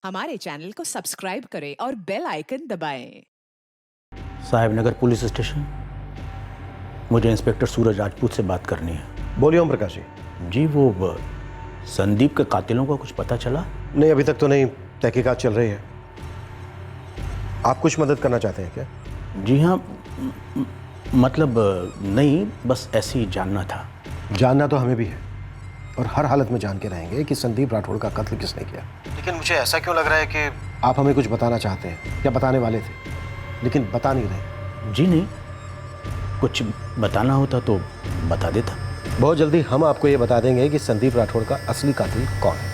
हमारे चैनल को सब्सक्राइब करें और बेल आइकन दबाएं। साहिब नगर पुलिस स्टेशन, मुझे इंस्पेक्टर सूरज राजपूत से बात करनी है। बोलिए ओम प्रकाश जी। जी, वो संदीप के कातिलों का कुछ पता चला? नहीं, अभी तक तो नहीं, तहकीकात चल रही है। आप कुछ मदद करना चाहते हैं क्या? जी हाँ, मतलब नहीं, बस ऐसे ही जानना था। जानना तो हमें भी है और हर हालत में जान के रहेंगे कि संदीप राठौड़ का कत्ल किसने किया। लेकिन मुझे ऐसा क्यों लग रहा है कि आप हमें कुछ बताना चाहते हैं या बताने वाले थे, लेकिन बता नहीं रहे। जी नहीं, कुछ बताना होता तो बता देता। बहुत जल्दी हम आपको ये बता देंगे कि संदीप राठौड़ का असली कातिल कौन है।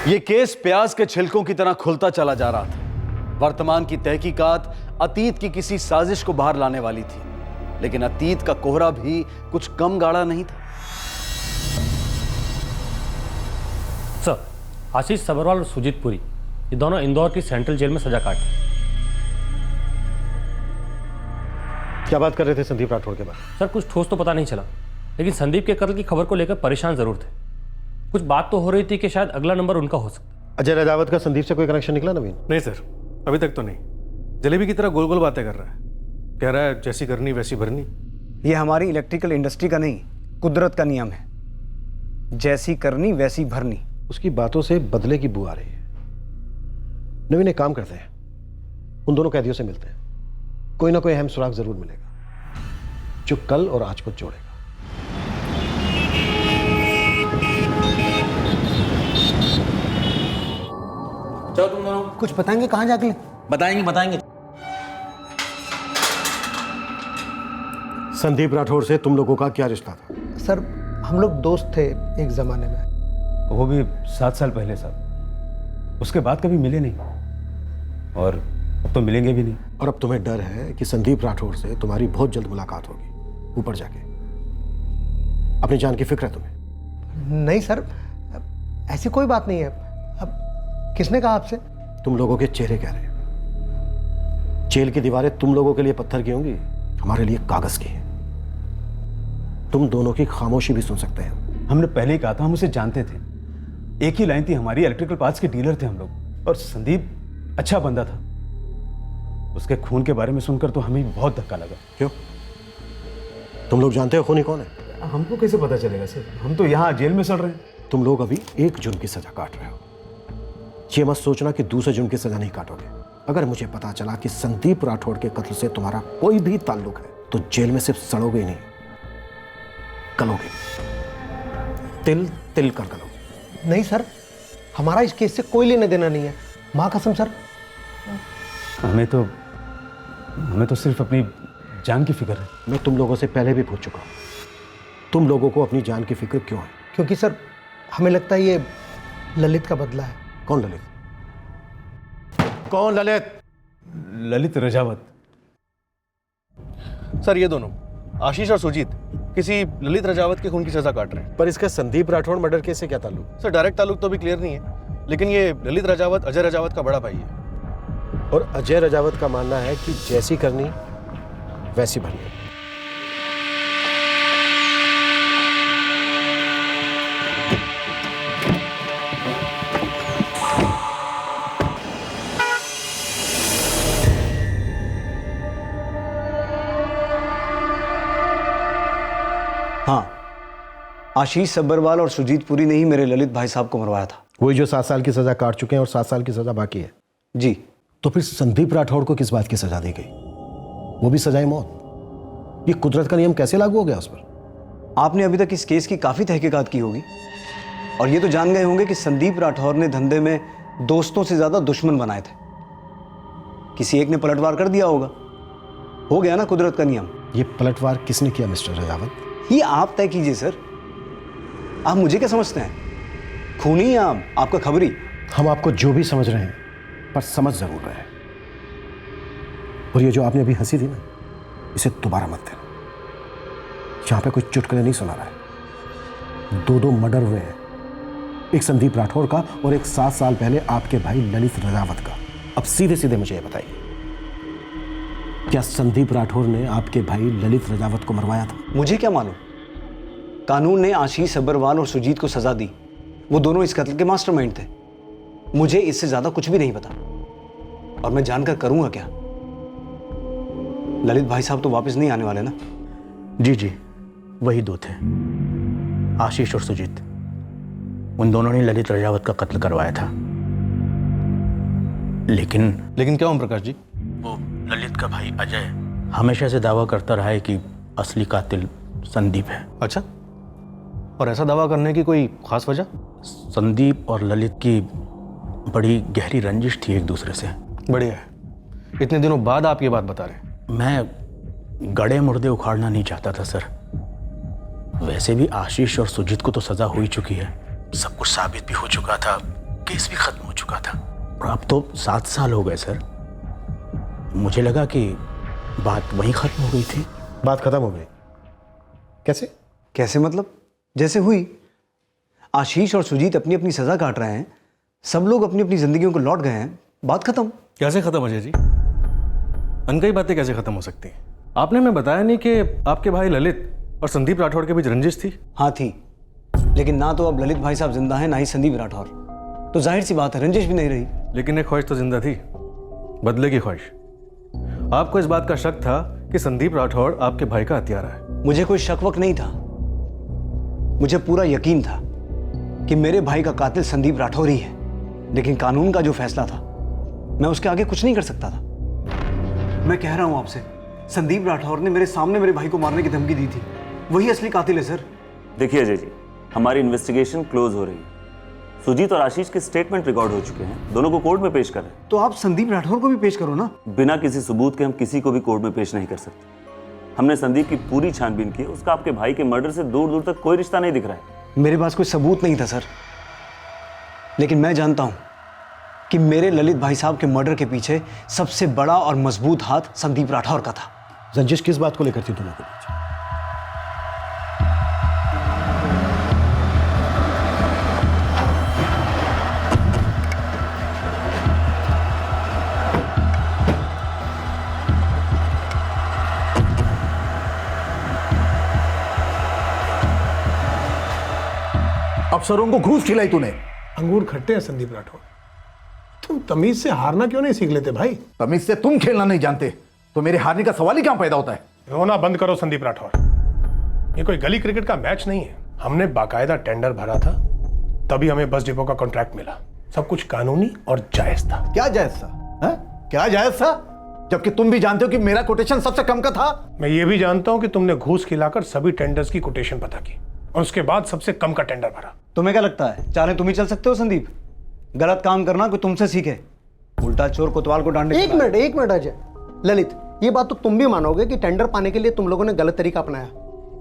ये केस प्याज के छिलकों की तरह खुलता चला जा रहा था। वर्तमान की तहकीकात अतीत की किसी साजिश को बाहर लाने वाली थी, लेकिन अतीत का कोहरा भी कुछ कम गाढ़ा नहीं था। सर, आशीष सबरवाल और सुजीत पुरी, ये दोनों इंदौर की सेंट्रल जेल में सजा काटी। क्या बात कर रहे थे संदीप राठौड़ के बारे में? सर, कुछ ठोस तो पता नहीं चला, लेकिन संदीप के कत्ल की खबर को लेकर परेशान जरूर थे। कुछ बात तो हो रही थी कि शायद अगला नंबर उनका हो सकता। अजय राजावत का संदीप से कोई कनेक्शन निकला नवीन? नहीं सर, अभी तक तो नहीं। जलेबी की तरह गोल गोल बातें कर रहा है, कह रहा है जैसी करनी वैसी भरनी। ये हमारी इलेक्ट्रिकल इंडस्ट्री का नहीं, कुदरत का नियम है, जैसी करनी वैसी भरनी। उसकी बातों से बदले की बू आ रही है। नवीन, एक काम करते हैं, उन दोनों कैदियों से मिलते हैं। कोई ना कोई अहम सुराग जरूर मिलेगा जो कल और आज को जोड़ेगा। चलो तुम दोनों कुछ बताएंगे कहाँ जाके? बताएंगे। संदीप राठौड़ से तुम लोगों का क्या रिश्ता था? सर, हम लोग दोस्त थे एक जमाने में। वो भी 7 साल पहले साहब। उसके बाद कभी मिले नहीं और अब तो मिलेंगे भी नहीं। और अब तुम्हें डर है कि संदीप राठौड़ से तुम्हारी बहुत जल्द मुलाकात होगी ऊपर जाके। अपनी जान की फिक्र है तुम्हें? नहीं सर, ऐसी कोई बात नहीं है। अब किसने कहा आपसे? तुम लोगों के चेहरे कह रहे हैं। जेल की दीवारें तुम लोगों के लिए पत्थर की होंगी, हमारे लिए कागज की है। तुम दोनों की खामोशी भी सुन सकते हैं। हमने पहले ही कहा था, हम उसे जानते थे। एक ही लाइन थी हमारी, इलेक्ट्रिकल पार्ट्स के डीलर थे हम लोग। और संदीप अच्छा बंदा था। उसके खून के बारे में सुनकर तो हमें बहुत धक्का लगा। क्यों? तुम लोग जानते हो खूनी कौन है? हमको कैसे पता चलेगा सर? हम तो यहाँ जेल में सड़ रहे हैं। तुम लोग अभी 1 जुर्म की सजा काट रहे हो। ये मत सोचना कि दूसरे जुर्म की सजा नहीं काटोगे। अगर मुझे पता चला कि संदीप राठौड़ के कत्ल से तुम्हारा कोई भी ताल्लुक है तो जेल में सिर्फ सड़ोगे ही नहीं, गलोगे, तिल तिल कर गलोगे। नहीं सर, हमारा इस केस से कोई लेना देना नहीं है, माँ कसम सर। हमें तो सिर्फ अपनी जान की फिक्र है। मैं तुम लोगों से पहले भी पूछ चुका हूं, तुम लोगों को अपनी जान की फिक्र क्यों है? क्योंकि सर, हमें लगता है ये ललित का बदला है। कौन ललित? कौन ललित? ललित रजावत। सर, ये दोनों आशीष और सुजीत किसी ललित रजावत के खून की सजा काट रहे हैं। पर इसका संदीप राठौड़ मर्डर केस से क्या ताल्लुक? सर, डायरेक्ट ताल्लुक तो अभी क्लियर नहीं है, लेकिन ये ललित रजावत अजय रजावत का बड़ा भाई है। और अजय राजावत का मानना है कि जैसी करनी वैसी भरनी। हाँ, आशीष सब्बरवाल और सुजीत पुरी ने ही मेरे ललित भाई साहब को मरवाया था। वही जो 7 साल की सजा काट चुके हैं और 7 साल की सजा बाकी है। जी। तो फिर संदीप राठौड़ को किस बात की सजा दी गई? वो भी सजाए मौत। ये कुदरत का नियम कैसे लागू हो गया उस पर? आपने अभी तक इस केस की काफी तहकीकात की होगी और ये तो जान गए होंगे कि संदीप राठौर ने धंधे में दोस्तों से ज्यादा दुश्मन बनाए थे। किसी एक ने पलटवार कर दिया होगा। हो गया ना कुदरत का नियम। ये पलटवार किसने किया मिस्टर राजावत? ये आप तय कीजिए सर। आप मुझे क्या समझते हैं, खूनी या आपका खबरी? हम आपको जो भी समझ रहे हैं पर समझ जरूर रहे हैं। और ये जो आपने अभी हंसी थी ना, इसे दोबारा मत देना। यहां पे कोई चुटकुले नहीं सुना रहा है। 2 मर्डर हुए हैं, एक संदीप राठौर का और एक 7 साल पहले आपके भाई ललित रजावत का। अब सीधे सीधे मुझे ये बताइए, क्या संदीप राठौर ने आपके भाई ललित रजावत को मरवाया था? मुझे क्या मालूम, कानून ने आशीष सब्बरवाल और सुजीत को सजा दी। वो दोनों इस कत्ल के मास्टरमाइंड थे। मुझे इससे ज्यादा कुछ भी नहीं पता, और मैं जानकर करूंगा क्या? ललित भाई साहब तो वापस नहीं आने वाले ना? जी जी, वही दो थे, आशीष और सुजीत। उन दोनों ने ललित राजावत का कत्ल करवाया था। लेकिन क्या ओम प्रकाश जी? वो ललित का भाई अजय हमेशा से दावा करता रहा है कि असली कातिल संदीप है। अच्छा, और ऐसा दावा करने की कोई खास वजह? संदीप और ललित की बड़ी गहरी रंजिश थी एक दूसरे से। बढ़िया है, इतने दिनों बाद आप ये बात बता रहे हैं। मैं गड़े मुर्दे उखाड़ना नहीं चाहता था सर। वैसे भी आशीष और सुजीत को तो सजा हो ही चुकी है, सब कुछ साबित भी हो चुका था, केस भी खत्म हो चुका था, और अब तो 7 साल हो गए सर। मुझे लगा कि बात वहीं खत्म हो गई थी। बात खत्म हो गई? कैसे? कैसे मतलब? जैसे हुई। आशीष और सुजीत अपनी अपनी सजा काट रहे हैं, सब लोग अपनी अपनी जिंदगियों को लौट गए हैं, बात खत्म। कैसे खत्म अजय जी? अनकही बातें कैसे खत्म हो सकती हैं? आपने हमें बताया नहीं कि आपके भाई ललित और संदीप राठौड़ के बीच रंजिश थी? हाँ थी, लेकिन ना तो अब ललित भाई साहब जिंदा हैं, ना ही संदीप राठौर, तो जाहिर सी बात है रंजिश भी नहीं रही। लेकिन एक ख्वाहिश तो जिंदा थी, बदले की ख्वाहिश। आपको इस बात का शक था कि संदीप राठौड़ आपके भाई का हत्यारा है। मुझे कोई शक वक नहीं था, मुझे पूरा यकीन था कि मेरे भाई का कातिल संदीप राठौर ही है। लेकिन कानून का जो फैसला था, मैं उसके आगे कुछ नहीं कर सकता था। मैं कह रहा हूं आपसे, संदीप राठौर ने मेरे सामने मेरे भाई को मारने की धमकी दी थी, वही असली कातिल है सर। देखिए अजय जी, हमारी इन्वेस्टिगेशन क्लोज हो रही है। सुजीत और आशीष के स्टेटमेंट रिकॉर्ड हो चुके हैं, दोनों को कोर्ट में पेश करें। तो आप संदीप राठौर को भी पेश करो ना। बिना किसी सबूत के हम किसी को भी कोर्ट में पेश नहीं कर सकते। हमने संदीप की पूरी छानबीन की, उसका आपके भाई के मर्डर से दूर दूर तक कोई रिश्ता नहीं दिख रहा है। मेरे पास कोई सबूत नहीं था सर, लेकिन मैं जानता हूं कि मेरे ललित भाई साहब के मर्डर के पीछे सबसे बड़ा और मजबूत हाथ संदीप राठौर का था। रंजिश किस बात को लेकर थी दोनों के बीच? अफसरों को घूस खिलाई तूने। अंगूर खट्टे हैं संदीप राठौर, तुम तमीज से हारना क्यों नहीं सीख लेते भाई? तमीज से तुम खेलना नहीं जानते तो मेरे हारने का सवाल ही कहां पैदा होता है? रोना बंद करो संदीप राठौर, ये कोई गली क्रिकेट का मैच नहीं है। हमने बाकायदा टेंडर भरा था, तभी हमें बस डिपो का कॉन्ट्रैक्ट मिला। सब कुछ कानूनी और जायज था। क्या जायज था? क्या जायज था? जबकि तुम भी जानते हो कि मेरा कोटेशन सबसे कम का था। मैं ये भी जानता हूं कि तुमने घूस खिलाकर सभी टेंडर्स की कोटेशन पता की और उसके बाद सबसे कम का टेंडर भरा। तुम्हें क्या लगता है चाहे तुम ही चल सकते हो संदीप? गलत काम करना कोई तुमसे सीखे, उल्टा चोर कोतवाल को डांटे। एक मिनट अजय, ललित, ये बात तो तुम भी मानोगे कि टेंडर पाने के लिए तुम लोगों ने गलत तरीका अपनाया।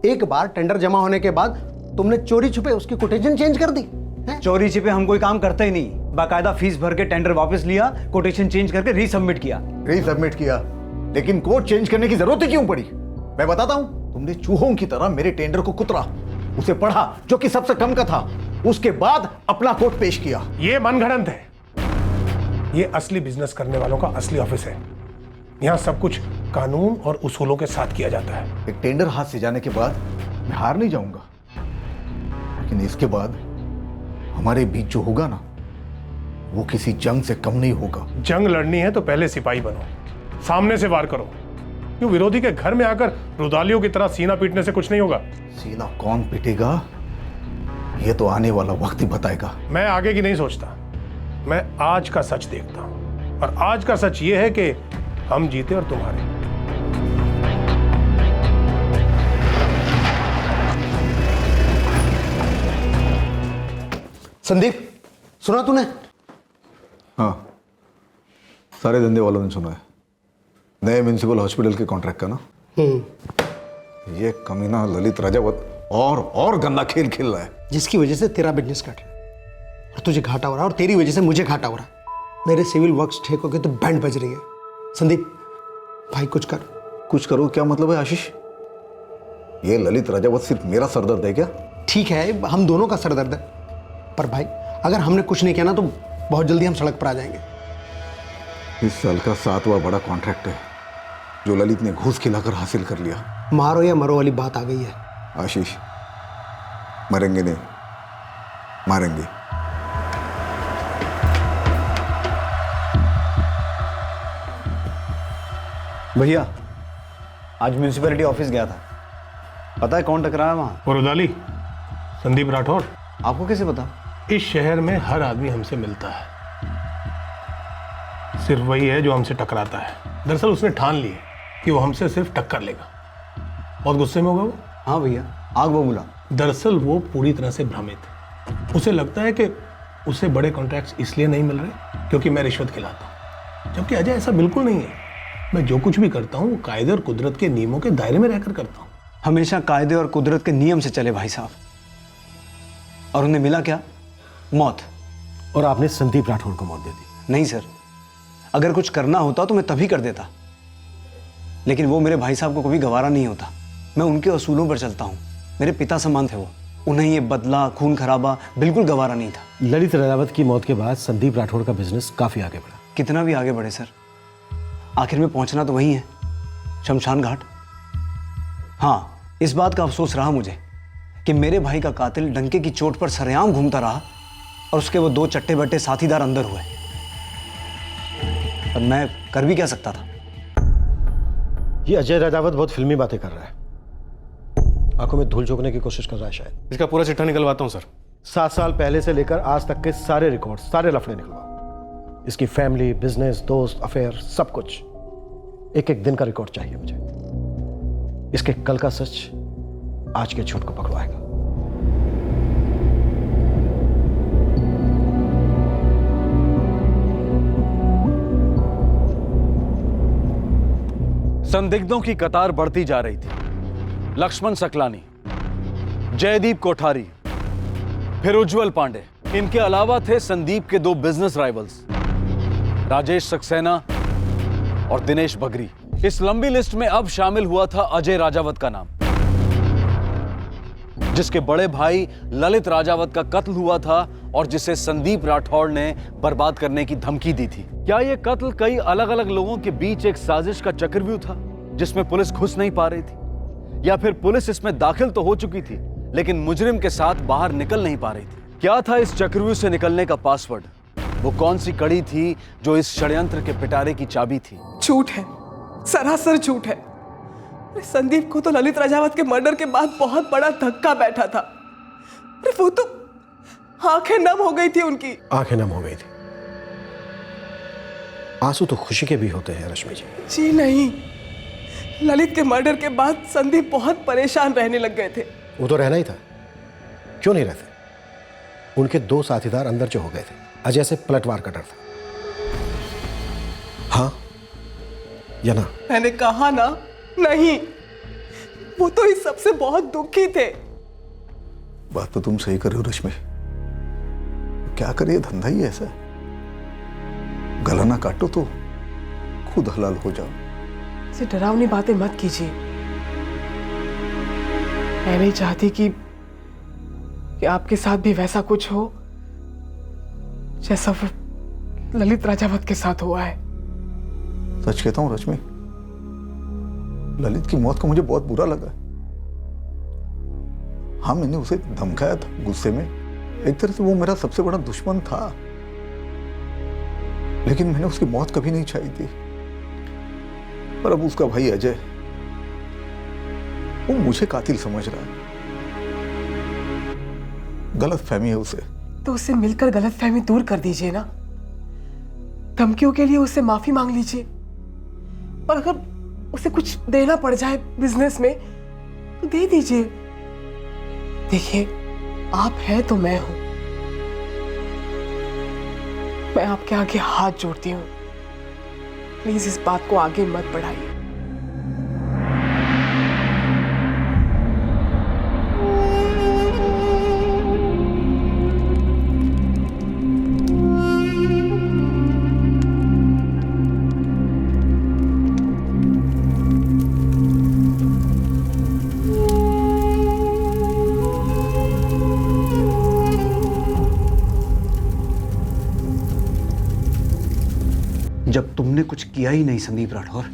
एक बार टेंडर जमा होने के बाद तुमने चोरी छुपे उसकी कोटेशन चेंज कर दी है? चोरी छिपे हम कोई काम करते ही नहीं, बाकायदा फीस भर के टेंडर वापस लिया, कोटेशन चेंज करके रीसबमिट किया। लेकिन कोड चेंज करने की जरूरत ही क्यों पड़ी? मैं बताता हूं, तुमने चूहों की तरह मेरे टेंडर को कुतरा, उसे पढ़ा जो कि सबसे कम का था, उसके बाद अपना कोड पेश किया। ये मनगढ़ंत है, ये असली बिजनेस करने वालों का असली ऑफिस है। यहाँ सब कुछ कानून और उसूलों के साथ किया जाता है। एक टेंडर हाथ से जाने के बाद मैं हार नहीं जाऊंगा, लेकिन इसके बाद हमारे बीच जो होगा ना, वो किसी जंग से कम नहीं होगा। जंग लड़नी है तो पहले सिपाही बनो, सामने से वार करो। क्यों विरोधी के घर में आकर रुदालियों की तरह सीना पीटने से कुछ नहीं होगा। सीना कौन पीटेगा ये तो आने वाला वक्त ही बताएगा। मैं आगे की नहीं सोचता, मैं आज का सच देखता हूं, और आज का सच ये है कि हम जीते और तुम हारे। संदीप, सुना तूने? हाँ, सारे धंधे वालों ने सुना है, नए म्युनिसिपल हॉस्पिटल के कॉन्ट्रैक्ट का ना। ये कमीना ललित राजावत और गंदा खेल खेल रहा है, जिसकी वजह से तेरा बिजनेस कट रहा है और तुझे घाटा हो रहा है, और तेरी वजह से मुझे घाटा हो रहा है। मेरे सिविल वर्क्स ठेकों के तो बैंड बज रही है। संदीप भाई कुछ कर। कुछ करो क्या मतलब है आशीष? ये ललित राजावत सिर्फ मेरा सरदर्द है क्या? ठीक है, हम दोनों का सरदर्द है, पर भाई अगर हमने कुछ नहीं किया ना तो बहुत जल्दी हम सड़क पर आ जाएंगे। इस साल का 7वां बड़ा कॉन्ट्रैक्ट है जो ललित ने घूस खिलाकर हासिल कर लिया। मारो या मरो वाली बात आ गई है। आशीष, मरेंगे नहीं, मारेंगे। भैया आज म्यूनिसिपैलिटी ऑफिस गया था, पता है कौन टकराया वहां? वरुदाली, संदीप राठौर। आपको कैसे पता? इस शहर में हर आदमी हमसे मिलता है, सिर्फ वही है जो हमसे टकराता है। दरअसल उसने ठान ली है कि वो हमसे सिर्फ टक्कर लेगा। बहुत गुस्से में होगा वो। हाँ भैया, आग बबूला। दरअसल वो पूरी तरह से भ्रमित है। उसे लगता है कि उसे बड़े कॉन्ट्रैक्ट्स इसलिए नहीं मिल रहे क्योंकि मैं रिश्वत खिलाता हूँ, जबकि अजय ऐसा बिल्कुल नहीं है। मैं जो कुछ भी करता हूँ वो कायदे और कुदरत के नियमों के दायरे में रहकर करता हूँ। हमेशा कायदे और कुदरत के नियम से चले भाई साहब। और उन्हें मिला क्या? मौत। और आपने संदीप राठौर को मौत दे दी। नहीं सर, अगर कुछ करना होता तो मैं तभी कर देता, लेकिन वो मेरे भाई साहब को कभी गवारा नहीं होता। मैं उनके असूलों पर चलता हूँ, मेरे पिता समान थे वो। उन्हें ये बदला, खून खराबा बिल्कुल गवारा नहीं था। ललित राजावत की मौत के बाद संदीप राठौर का बिजनेस काफी आगे बढ़ा। कितना भी आगे बढ़े सर, आखिर में पहुंचना तो वही है, शमशान घाट। हाँ, इस बात का अफसोस रहा मुझे कि मेरे भाई का कातिल डंके की चोट पर सरेआम घूमता रहा और उसके वो 2 चट्टे बट्टे साथीदार अंदर हुए। अब मैं कर भी क्या सकता था? ये अजय राजावत बहुत फिल्मी बातें कर रहा है, आंखों में धूल झोंकने की कोशिश कर रहा है शायद। इसका पूरा चिट्ठा निकलवाता हूं सर। 7 साल पहले से लेकर आज तक के सारे रिकॉर्ड, सारे लफड़े निकलवाओ। इसकी फैमिली, बिजनेस, दोस्त, अफेयर, सब कुछ। एक एक दिन का रिकॉर्ड चाहिए मुझे। इसके कल का सच आज के झूठ को पकड़वाएगा। संदिग्धों की कतार बढ़ती जा रही थी। लक्ष्मण सकलानी, जयदीप कोठारी, फिर उज्जवल पांडे। इनके अलावा थे संदीप के 2 बिजनेस राइवल्स, राजेश सक्सेना और दिनेश बगरी। इस लंबी लिस्ट में अब शामिल हुआ था अजय राजावत का नाम, जिसके बड़े भाई ललित राजावत का कत्ल हुआ था और जिसे संदीप राठौर ने बर्बाद करने की धमकी दी थी। क्या यह कत्ल कई अलग अलग लोगों के बीच एक साजिश का चक्रव्यूह था जिसमें पुलिस घुस नहीं पा रही थी, या फिर पुलिस इसमें दाखिल तो हो चुकी थी लेकिन मुजरिम के साथ बाहर निकल नहीं पा रही थी? क्या था इस चक्रव्यूह से निकलने का पासवर्ड? वो कौन सी कड़ी थी जो इस षड्यंत्र के पिटारे की चाबी थी? झूठ है, सरासर झूठ है। संदीप को तो ललित राजावत के मर्डर के बाद बहुत बड़ा धक्का बैठा था। अरे वो तो आंखें नम हो गई थी उनकी। आंखें नम हो गई थी। आंसू तो खुशी के भी होते हैं रश्मि जी। जी नहीं, ललित के मर्डर के बाद संदीप बहुत परेशान रहने लग गए थे। वो तो रहना ही था, क्यों नहीं रहते? उनके 2 साथीदार अंदर जो हो गए थे, अजय से पलटवार का डर था। हाँ या ना? मैंने कहा ना, नहीं। वो तो इस सबसे बहुत दुखी थे। बात तो तुम सही कर रहे हो रश्मि, क्या करिए, धंधा ही ऐसा है। गला ना काटो तो खुद हलाल हो जाओ। ऐसी डरावनी बातें मत कीजिए। मैं नहीं चाहती कि आपके साथ भी वैसा कुछ हो जैसा वो ललित राजावत के साथ हुआ है। सच कहता हूं रश्मि, ललित की मौत को मुझे बहुत बुरा लगा। हाँ, मैंने उसे धमकाया था गुस्से में। एक तरह से वो मेरा सबसे बड़ा दुश्मन था, लेकिन मैंने उसकी मौत कभी नहीं चाही थी। पर अब उसका भाई अजय, वो मुझे कातिल समझ रहा है। गलत फहमी है उसे। तो उससे मिलकर गलत फहमी दूर कर दीजिए ना। धमकियों के लिए उससे माफी मांग लीजिए, और अगर उसे कुछ देना पड़ जाए बिजनेस में तो दे दीजिए। देखिए, आप हैं तो मैं हूं। मैं आपके आगे हाथ जोड़ती हूं, प्लीज इस बात को आगे मत बढ़ाइए। जब तुमने कुछ किया ही नहीं संदीप राठौर,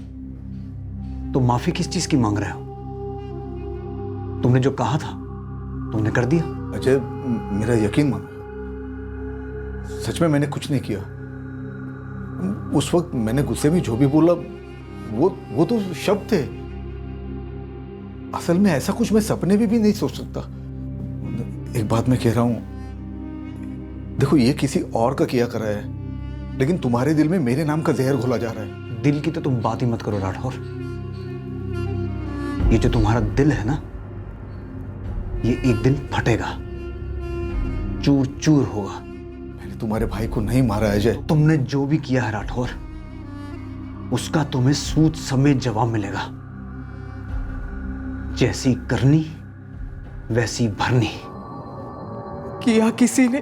तो माफी किस चीज की मांग रहे हो? तुमने जो कहा था तुमने कर दिया। अजय, मेरा यकीन मानो, सच में मैंने कुछ नहीं किया। उस वक्त मैंने गुस्से में जो भी बोला वो तो शब्द थे। असल में ऐसा कुछ मैं सपने में भी नहीं सोच सकता। एक बात मैं कह रहा हूं, देखो ये किसी और का किया करा है, लेकिन तुम्हारे दिल में मेरे नाम का जहर घोला जा रहा है। दिल की तो तुम बात ही मत करो राठौर। ये जो तुम्हारा दिल है ना, ये एक दिन फटेगा, चूर चूर होगा। मैंने तुम्हारे भाई को नहीं मारा है अजय। तुमने जो भी किया है राठौर, उसका तुम्हें सूद समेत जवाब मिलेगा। जैसी करनी वैसी भरनी। किया किसी ने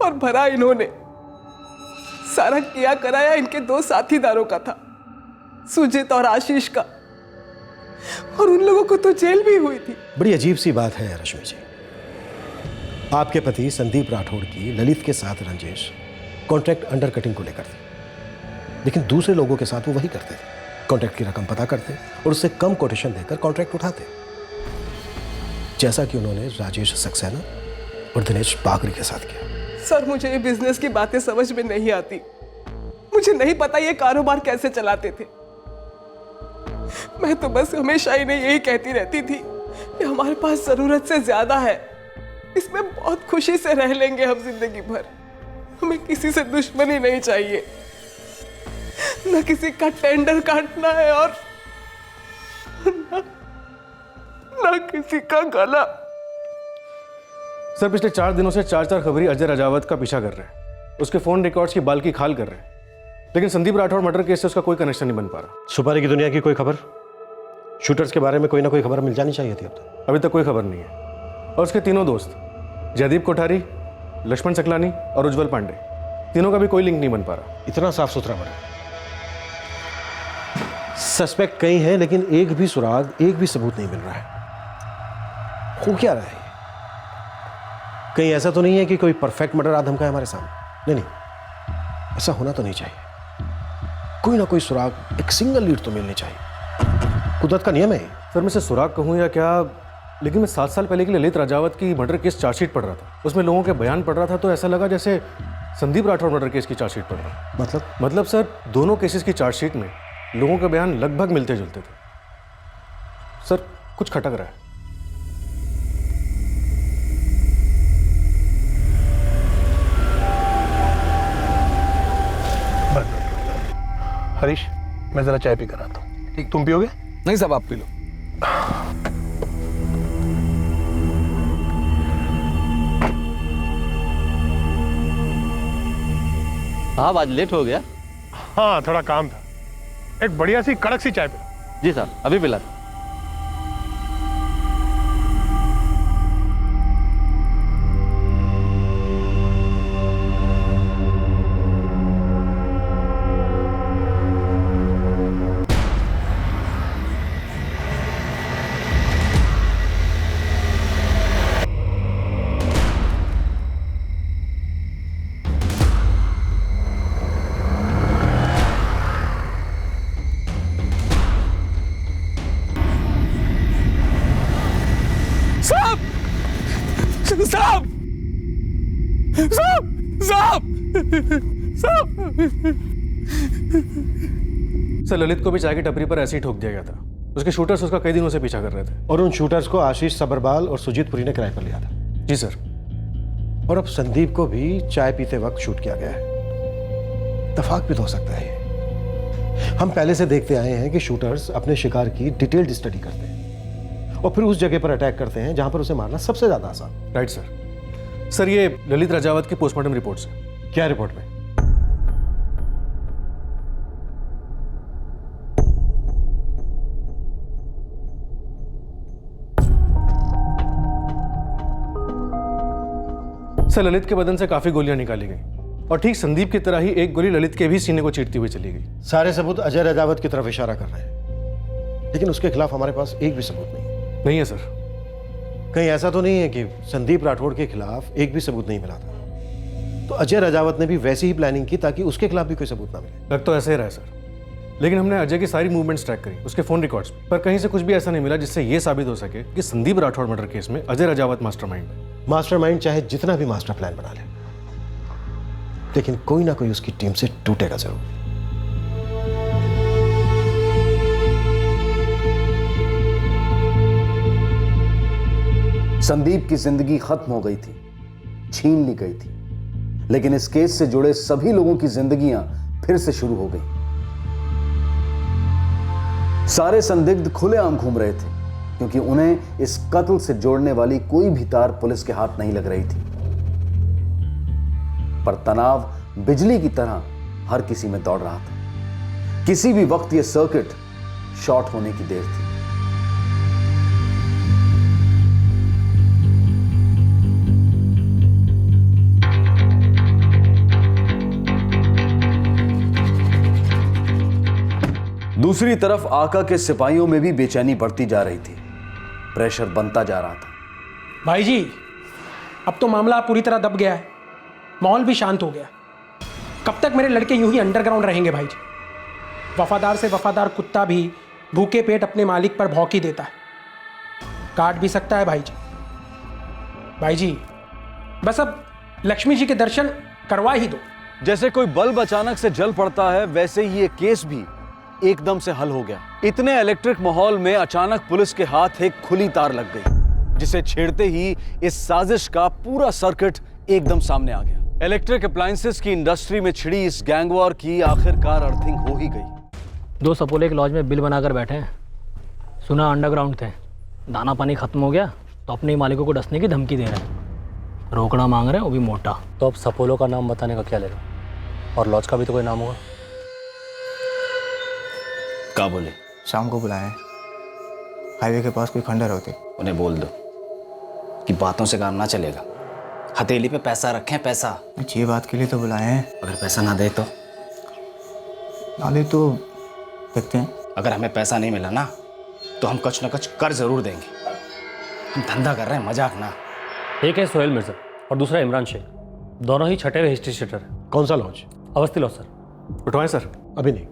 और भरा इन्होंने। सारा किया कराया इनके दो साथीदारों का था, सुजीत और आशीष का, और उन लोगों को तो जेल भी हुई थी। बड़ी अजीब सी बात है रश्मि जी। आपके पति संदीप राठौड़ की ललित के साथ रंजिश कॉन्ट्रैक्ट अंडरकटिंग को लेकर थी, लेकिन दूसरे लोगों के साथ वो वही करते थे। कॉन्ट्रैक्ट की रकम पता करते और उससे कम कोटेशन देकर कॉन्ट्रैक्ट उठाते, जैसा कि उन्होंने राजेश सक्सेना और दिनेश बागरी के साथ किया। सर, मुझे ये बिजनेस की बातें समझ में नहीं आती। मुझे नहीं पता ये कारोबार कैसे चलाते थे। मैं तो बस हमेशा इन्हें यही कहती रहती थी कि हमारे पास जरूरत से ज्यादा है, इसमें बहुत खुशी से रह लेंगे हम जिंदगी भर। हमें किसी से दुश्मनी नहीं चाहिए, न किसी का टेंडर काटना है और न किसी का गला। सर, पिछले 4 दिनों से 4 खबरी अजय राजावत का पीछा कर रहे हैं। उसके फोन रिकॉर्ड्स की बाल की खाल कर रहे हैं, लेकिन संदीप राठौड़ मर्डर केस से उसका कोई कनेक्शन नहीं बन पा रहा। सुपारी की दुनिया की कोई खबर, शूटर्स के बारे में कोई ना कोई खबर मिल जानी चाहिए थी। अब तक अभी तक कोई खबर नहीं है। और उसके तीनों दोस्त जयदीप कोठारी, लक्ष्मण सकलानी और उज्जवल पांडे, तीनों का भी कोई लिंक नहीं बन पा रहा। इतना साफ सुथरा बना। सस्पेक्ट कई हैं, लेकिन एक भी सुराग, एक भी सबूत नहीं मिल रहा है। हो क्या रहा है? कहीं ऐसा तो नहीं है कि कोई परफेक्ट मर्डर आदम का है हमारे सामने? नहीं, ऐसा होना तो नहीं चाहिए। कोई ना कोई सुराग, एक सिंगल लीड तो मिलनी चाहिए। कुदरत का नियम है। सर, मैं इसे सुराग कहूँ या क्या, लेकिन मैं 7 साल पहले की ललित राजावत की मर्डर केस चार्जशीट पढ़ रहा था। उसमें लोगों के बयान पढ़ रहा था तो ऐसा लगा जैसे संदीप राठौड़ मर्डर केस की चार्जशीट पढ़ रहा है। मतलब सर, दोनों केसेस की चार्जशीट में लोगों के बयान लगभग मिलते जुलते थे। सर, कुछ खटक रहा है। हरीश, मैं जरा चाय पी कर आता हूँ। ठीक, तुम पियोगे? नहीं साहब, आप पी लो। साहब, आज लेट हो गया। हाँ, थोड़ा काम था। एक बढ़िया सी कड़क सी चाय पिला। जी साहब, अभी पिला। सर, ललित को भी चाय की टपरी पर ऐसे ही ठोक दिया गया था। उसके शूटर्स उसका कई दिनों से पीछा कर रहे थे। और उन शूटर्स को आशीष सबरवाल और सुजीतपुरी ने किराए पर लिया था। जी सर। और अब संदीप को भी चाय पीते वक्त शूट किया गया है। इत्तेफाक भी तो हो सकता है ये। हम पहले से देखते आए हैं कि शूटर्स अपने शिकार की डिटेल्ड स्टडी करते हैं और फिर उस जगह पर अटैक करते हैं जहां पर उसे मारना सबसे ज्यादा आसान। Right sir. सर, ये ललित राजावत की पोस्टमार्टम रिपोर्ट है। क्या रिपोर्ट में? सर, ललित के बदन से काफी गोलियां निकाली गई और ठीक संदीप की तरह ही एक गोली ललित के भी सीने को चीरती हुई चली गई। सारे सबूत अजय राजावत की तरफ इशारा कर रहे हैं, लेकिन उसके खिलाफ हमारे पास एक भी सबूत नहीं है। सर, कहीं ऐसा तो नहीं है कि संदीप राठौड़ के खिलाफ एक भी सबूत नहीं मिला था? तो अजय राजावत ने भी वैसी ही प्लानिंग की ताकि उसके खिलाफ भी कोई सबूत ना मिले। लग तो ऐसे ही रहा है सर, लेकिन हमने अजय की सारी मूवमेंट्स ट्रैक करी, उसके फोन रिकॉर्ड्स पर कहीं से कुछ भी ऐसा नहीं मिला जिससे यह साबित हो सके कि संदीप राठौड़ मर्डर केस में अजय राजावत मास्टरमाइंड है। मास्टरमाइंड चाहे जितना भी मास्टर प्लान बना ले, लेकिन कोई ना कोई उसकी टीम से टूटेगा जरूर। संदीप की जिंदगी खत्म हो गई थी, छीन ली गई थी, लेकिन इस केस से जुड़े सभी लोगों की जिंदगियां फिर से शुरू हो गई। सारे संदिग्ध खुलेआम घूम रहे थे क्योंकि उन्हें इस कत्ल से जोड़ने वाली कोई भी तार पुलिस के हाथ नहीं लग रही थी। पर तनाव बिजली की तरह हर किसी में दौड़ रहा था। किसी भी वक्त यह सर्किट शॉर्ट होने की देर थी। दूसरी तरफ आका के सिपाहियों में भी बेचैनी बढ़ती जा रही थी, प्रेशर बनता जा रहा था। भाई जी, अब तो मामला पूरी तरह दब गया है, माहौल भी शांत हो गया। कब तक मेरे लड़के यूं ही अंडरग्राउंड रहेंगे भाई जी? वफादार से वफादार कुत्ता भी भूखे पेट अपने मालिक पर भौंकी देता है, काट भी सकता है भाई जी। भाई जी, बस अब लक्ष्मी जी के दर्शन करवा ही दो। जैसे कोई बल्ब अचानक से जल पड़ता है, वैसे ही ये केस भी एकदम से हल हो गया। इतने इलेक्ट्रिक माहौल में अचानक पुलिस के हाथ एक खुली तार लग गई, जिसे छेड़ते ही इस साजिश का पूरा सर्किट एकदम सामने आ गया। इलेक्ट्रिक अप्लायंसेस की इंडस्ट्री में छिड़ी इस गैंग वॉर की आखिरकार अर्थिंग हो ही गई। 2 सपोले के लॉज में बिल बनाकर बैठे हैं, सुना अंडरग्राउंड थे, दाना पानी खत्म हो गया तो अपने मालिकों को डसने की धमकी दे रहे हैं, रोकड़ा मांग रहे हैं, वो भी मोटा। तो अब सपोलो का नाम बताने का क्या लेगा? और लॉज का भी तो कोई नाम होगा। क्या बोले? शाम को बुलाए, हाईवे के पास कोई खंडर होते। उन्हें बोल दो कि बातों से काम ना चलेगा, हथेली पे पैसा रखें, पैसा। अच्छी बात के लिए तो बुलाए हैं। अगर पैसा ना दे तो देखते हैं। अगर हमें पैसा नहीं मिला ना तो हम कुछ ना कुछ कर जरूर देंगे। हम धंधा कर रहे हैं, मजाक ना। एक है सोहेल मिर्जा और दूसरा इमरान शेख, दोनों ही छठे हुए हिस्ट्री शीटर हैं। कौन सा लॉज? Awasthi lodge sir. उठवाएं सर? अभी नहीं,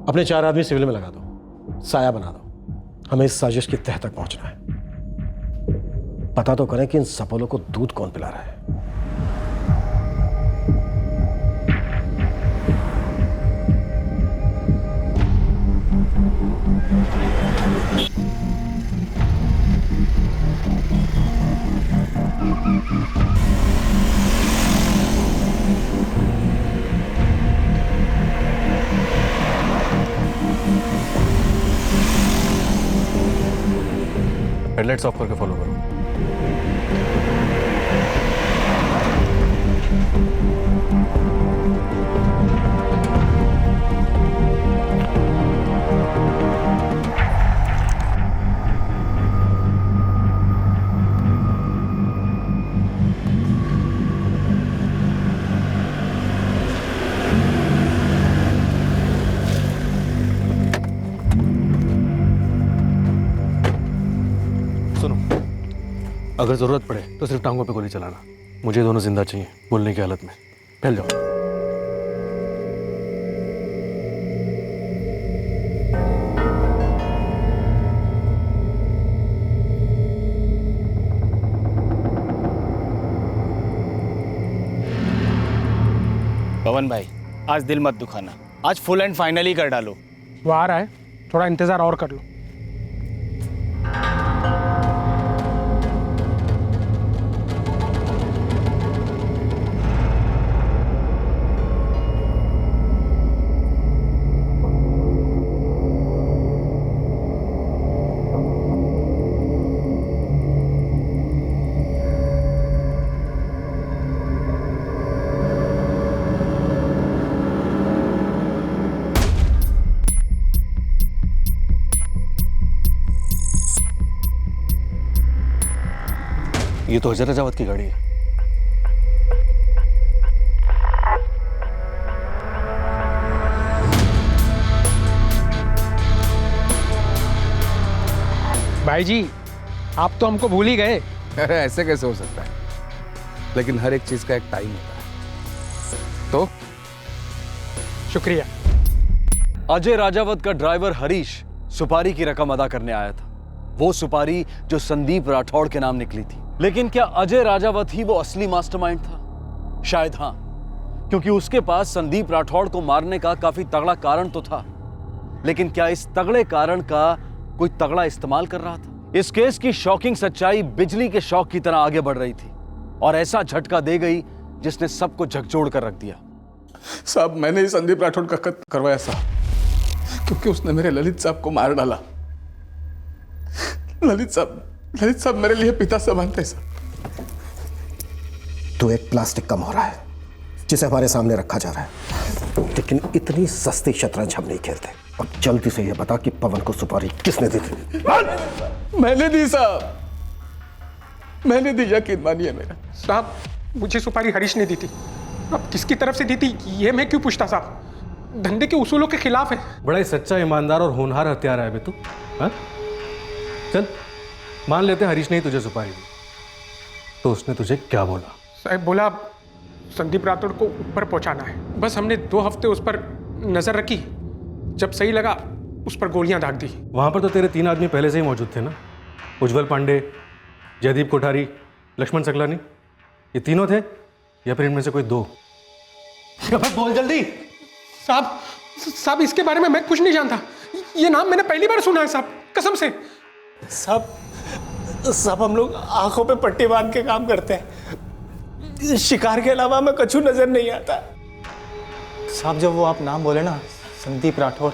अपने 4 आदमी सिविल में लगा दो, साया बना दो। हमें इस साजिश की तह तक पहुंचना है। पता तो करें कि इन सपोलों को दूध कौन पिला रहा है। हेडलाइट्स ऑफ करके फॉलो करो। अगर जरूरत पड़े तो सिर्फ टांगों पे गोली चलाना। मुझे दोनों जिंदा चाहिए, बोलने की हालत में। फैल जाओ। पवन भाई, आज दिल मत दुखाना, आज फुल एंड फाइनल ही कर डालो। वो आ रहा है, थोड़ा इंतजार और कर लो। ये तो हजरत राजावत की गाड़ी है। भाई जी, आप तो हमको भूल ही गए। अरे ऐसे कैसे हो सकता है? लेकिन हर एक चीज का एक टाइम होता है। तो शुक्रिया। अजय राजावत का ड्राइवर हरीश सुपारी की रकम अदा करने आया था। वो सुपारी जो संदीप राठौड़ के नाम निकली थी। लेकिन क्या अजय राजावत ही वो असली मास्टरमाइंड था? शायद हां, क्योंकि उसके पास संदीप राठौड़ को मारने का काफी तगड़ा कारण तो था, लेकिन क्या इस तगड़े कारण का कोई तगड़ा इस्तेमाल कर रहा था? इस केस की शॉकिंग सच्चाई बिजली के शॉक की तरह आगे बढ़ रही थी और ऐसा झटका दे गई जिसने सबको झकझोर कर रख दिया। साहब, मैंने ही संदीप राठौड़ का कत्ल करवाया साहब, क्योंकि उसने मेरे ललित साहब को मार डाला। ललित साहब मेरे लिए पिता समान थे साहब। तू एक प्लास्टिक कम हो रहा है जिसे हमारे सामने रखा जा रहा है, लेकिन इतनी सस्ती शतरंज हम नहीं खेलते। और जल्दी से यह बता कि पवन को सुपारी किसने दी थी? मैंने दी साहब, मैंने दी, यकीन मानिए मेरा। साहब, मुझे सुपारी हरीश ने दी थी। अब किसकी तरफ से दी थी ये मैं क्यों पूछता साहब? धंधे के उसूलों के खिलाफ है। बड़ा ही सच्चा, ईमानदार और होनहार हत्यारा है बे तू। हाँ? चल मान लेते हैं हरीश ने ही तुझे सुपारी दी, तो उसने तुझे क्या बोला? साहब बोला संदीप राठौड़ को ऊपर पहुंचाना है। बस हमने 2 हफ्ते उस पर नजर रखी, जब सही लगा उस पर गोलियां दाग दी। वहां पर तो तेरे 3 आदमी पहले से ही मौजूद थे ना, उज्जवल पांडे, जयदीप कोठारी, लक्ष्मण सकलानी। ये तीनों थे या फिर इनमें से कोई 2? बोल जल्दी। साहब इसके बारे में मैं कुछ नहीं जानता। ये नाम मैंने पहली बार सुना है साहब, कसम से। साहब हम लोग आंखों पे पट्टी बांध के काम करते हैं, शिकार के अलावा हमें कछु नजर नहीं आता। साहब जब वो आप नाम बोले ना, संदीप राठौड़,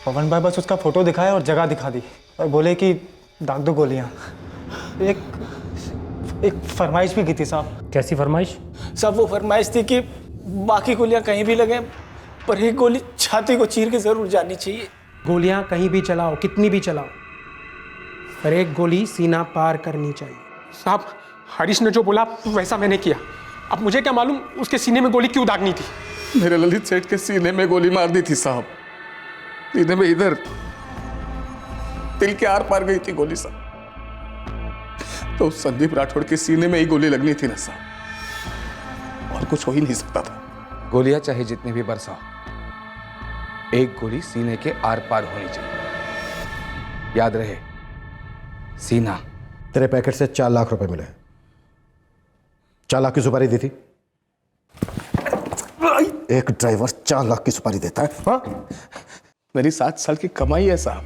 पवन भाई बस उसका फोटो दिखाया और जगह दिखा दी और बोले कि दाग दो गोलियां। एक फरमाइश भी की थी साहब। कैसी फरमाइश? साहब वो फरमाइश थी कि बाकी गोलियां कहीं भी लगे पर एक गोली छाती को चीर के जरूर जानी चाहिए। गोलियां कहीं भी चलाओ, कितनी भी चलाओ, पर एक गोली सीना पार करनी चाहिए। साहब हरीश ने जो बोला वैसा मैंने किया। अब मुझे क्या मालूम उसके सीने में गोली क्यों दागनी थी। मेरे ललित सेठ के सीने में गोली मार दी थी साहब, सीने में इधर, दिल के आर पार गई थी गोली साहब। तो संदीप राठौड़ के सीने में ही गोली लगनी थी ना साहब, और कुछ हो ही नहीं सकता था। गोलियां चाहे जितनी भी बरसाओ, एक गोली सीने के आर पार होनी चाहिए। याद रहे, सीना। तेरे पैकेट से 4 लाख रुपए मिले। 4 लाख की सुपारी दी थी। एक ड्राइवर 4 लाख की सुपारी देता है? हाँ? मेरी 7 साल की कमाई है साहब,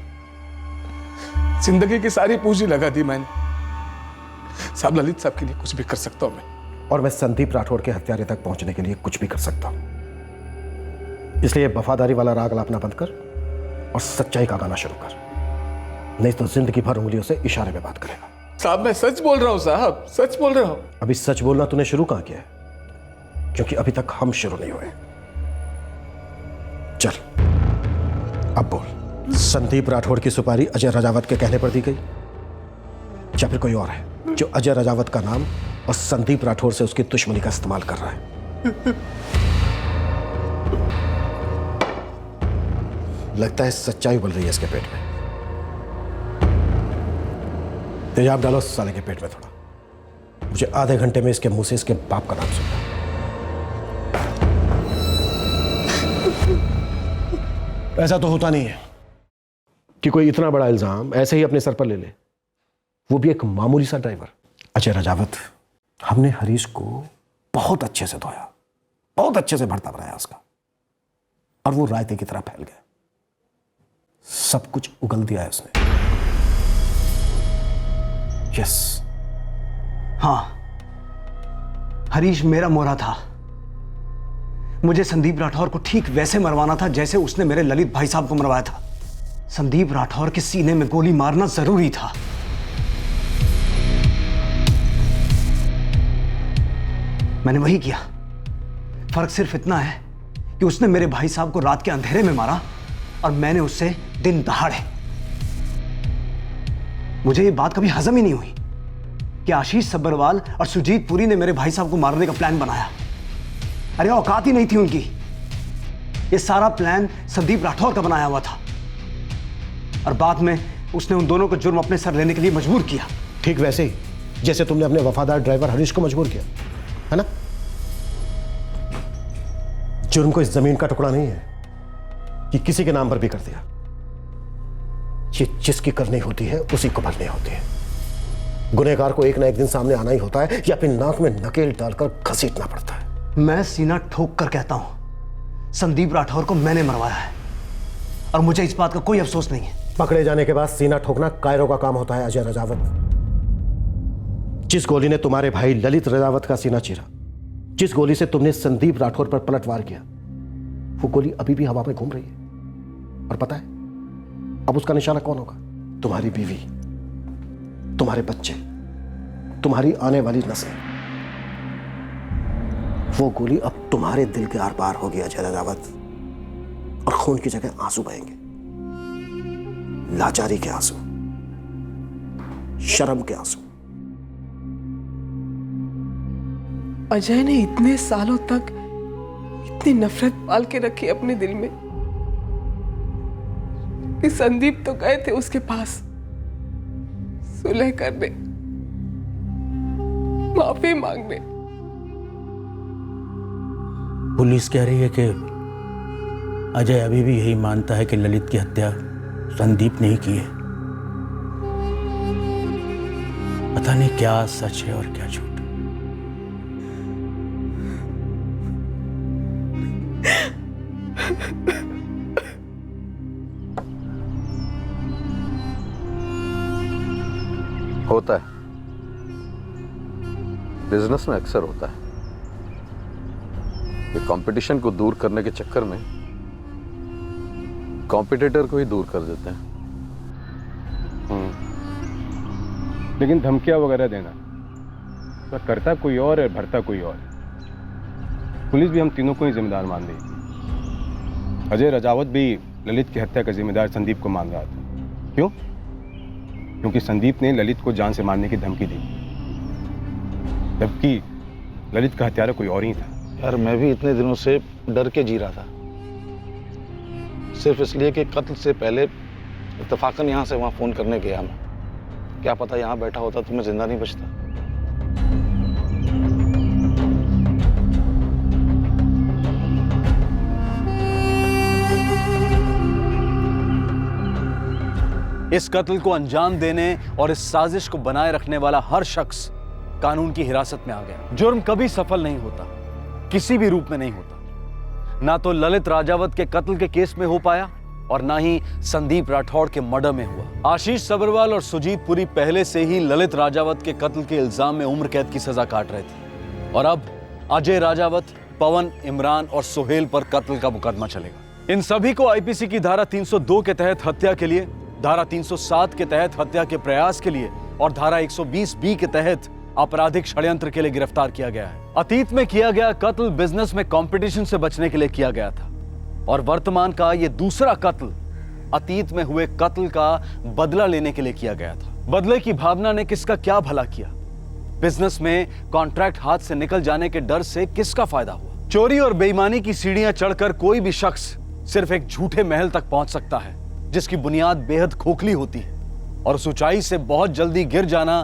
जिंदगी की सारी पूंजी लगा दी मैंने साहब। ललित साहब के लिए कुछ भी कर सकता हूं मैं, और मैं संदीप राठौड़ के हत्यारे तक पहुंचने के लिए कुछ भी कर सकता हूं। इसलिए वफादारी वाला राग लापना बंद कर और सच्चाई का गाना शुरू कर, नहीं तो जिंदगी भर उंगलियों से इशारे में बात करेगा। साहब मैं सच बोल रहा हूं साहब, सच बोल रहा हूं। अभी सच बोलना तूने शुरू कहां किया है? क्योंकि अभी तक हम शुरू नहीं हुए। चल अब बोल, संदीप राठौड़ की सुपारी अजय राजावत के कहने पर दी गई या फिर कोई और है जो अजय राजावत का नाम और संदीप राठौड़ से उसकी दुश्मनी का इस्तेमाल कर रहा है? लगता है सच्चाई बोल रही है इसके पेट में। तेजाब डालो साले के पेट में थोड़ा, मुझे आधे घंटे में इसके मुंह से इसके बाप का नाम सुनना। ऐसा तो होता नहीं है कि कोई इतना बड़ा इल्जाम ऐसे ही अपने सर पर ले ले, वो भी एक मामूली सा ड्राइवर। अजय राजावत, हमने हरीश को बहुत अच्छे से धोया, बहुत अच्छे से भरता बनाया उसका, और वो रायते की तरह फैल गया। सब कुछ उगल दिया है उसने। यस, हाँ, हरीश मेरा मोरा था। मुझे संदीप राठौर को ठीक वैसे मरवाना था जैसे उसने मेरे ललित भाई साहब को मरवाया था। संदीप राठौर के सीने में गोली मारना जरूरी था। मैंने वही किया। फर्क सिर्फ इतना है कि उसने मेरे भाई साहब को रात के अंधेरे में मारा और मैंने उससे दिन दहाड़े। मुझे ये बात कभी हजम ही नहीं हुई कि आशीष सब्बरवाल और सुजीत पुरी ने मेरे भाई साहब को मारने का प्लान बनाया। अरे औकात ही नहीं थी उनकी। ये सारा प्लान संदीप राठौर का बनाया हुआ था और बाद में उसने उन दोनों को जुर्म अपने सर लेने के लिए मजबूर किया। ठीक वैसे ही जैसे तुमने अपने वफादार ड्राइवर हरीश को मजबूर किया है ना। जुर्म को इस जमीन का टुकड़ा नहीं है कि किसी के नाम पर भी कर दिया। ये जिसकी करनी होती है उसी को भरनी होती है। गुनहगार को एक ना एक दिन सामने आना ही होता है या फिर नाक में नकेल डालकर घसीटना पड़ता है। मैं सीना ठोक कर कहता हूं, संदीप राठौर को मैंने मरवाया है और मुझे इस बात का कोई अफसोस नहीं है। पकड़े जाने के बाद सीना ठोकना कायरों का काम होता है अजय राजावत। जिस गोली ने तुम्हारे भाई ललित राजावत का सीना चीरा, जिस गोली से तुमने संदीप राठौर पर पलटवार किया, वो गोली अभी भी हवा में घूम रही है। और पता है अब उसका निशाना कौन होगा? तुम्हारी बीवी, तुम्हारे बच्चे, तुम्हारी आने वाली नस्ल। वो गोली अब तुम्हारे दिल के आर पार होगी अजय राजावत, और खून की जगह आंसू बहेंगे, लाचारी के आंसू, शर्म के आंसू। अजय ने इतने सालों तक इतनी नफरत पाल के रखी अपने दिल में कि संदीप तो गए थे उसके पास सुलह करने, माफी मांगने। पुलिस कह रही है कि अजय अभी भी यही मानता है कि ललित की हत्या संदीप ने ही की है। पता नहीं क्या सच है और क्या झूठ। होता है, बिजनेस में अक्सर होता है कि कंपटीशन को दूर करने के चक्कर में कॉम्पिटिटर को ही दूर कर देते हैं। लेकिन धमकियां वगैरह देना तो करता कोई और है, भरता कोई और। पुलिस भी हम तीनों को ही जिम्मेदार मान रही थी। अजय राजावत भी ललित की हत्या का जिम्मेदार संदीप को मान रहा था। क्यों? क्योंकि संदीप ने ललित को जान से मारने की धमकी दी, जबकि ललित का हत्यारा कोई और ही था। यार मैं भी इतने दिनों से डर के जी रहा था, सिर्फ इसलिए कि कत्ल से पहले इत्तेफाकन यहाँ से वहाँ फोन करने गया मैं। क्या पता यहाँ बैठा होता तो मैं जिंदा नहीं बचता। इस कत्ल को अंजाम देने और इस साजिश को बनाए रखने वाला हर शख्स कानून की हिरासत में आ गया। जुर्म कभी सफल नहीं होता, किसी भी रूप में नहीं होता। ना तो ललित राजावत के कत्ल के केस में हो पाया और ना ही संदीप राठौड़ के मर्डर में हुआ। आशीष सब्रवाल और सुजीत पुरी पहले से ही ललित राजावत के कत्ल के इल्जाम में उम्र कैद की सजा काट रहे थे और अब अजय राजावत, पवन, इमरान और सोहेल पर कत्ल का मुकदमा चलेगा। इन सभी को आईपीसी की धारा 302 के तहत हत्या के लिए, धारा 307 के तहत हत्या के प्रयास के लिए और धारा 120 के तहत आपराधिक षड्यंत्र के लिए गिरफ्तार किया गया है। अतीत में किया गया कत्ल बिजनेस में कंपटीशन से बचने के लिए किया गया था और वर्तमान का यह दूसरा कत्ल अतीत में हुए कत्ल का बदला लेने के लिए किया गया था। बदले की भावना ने किसका क्या भला किया? बिजनेस में कॉन्ट्रैक्ट हाथ से निकल जाने के डर से किसका फायदा हुआ? चोरी और बेईमानी की सीढ़ियां चढ़कर कोई भी शख्स सिर्फ एक झूठे महल तक पहुंच सकता है जिसकी बुनियाद बेहद खोखली होती है और उस ऊंचाई से बहुत जल्दी गिर जाना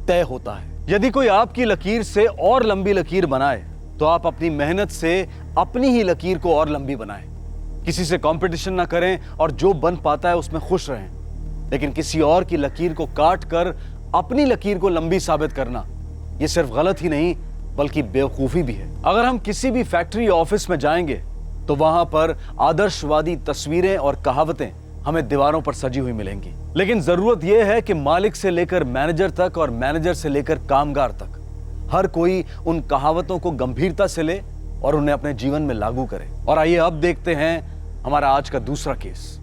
तय होता है। यदि कोई आपकी लकीर से और लंबी लकीर बनाए तो आप अपनी मेहनत से अपनी ही लकीर को और लंबी बनाएं। किसी से कंपटीशन ना करें और जो बन पाता है उसमें खुश रहें। लेकिन किसी और की लकीर को काट कर अपनी लकीर को लंबी साबित करना यह सिर्फ गलत ही नहीं बल्कि बेवकूफी भी है। अगर हम किसी भी फैक्ट्री या ऑफिस में जाएंगे तो वहां पर आदर्शवादी तस्वीरें और कहावतें हमें दीवारों पर सजी हुई मिलेंगी, लेकिन जरूरत यह है कि मालिक से लेकर मैनेजर तक और मैनेजर से लेकर कामगार तक हर कोई उन कहावतों को गंभीरता से ले और उन्हें अपने जीवन में लागू करे। और आइए अब देखते हैं हमारा आज का दूसरा केस।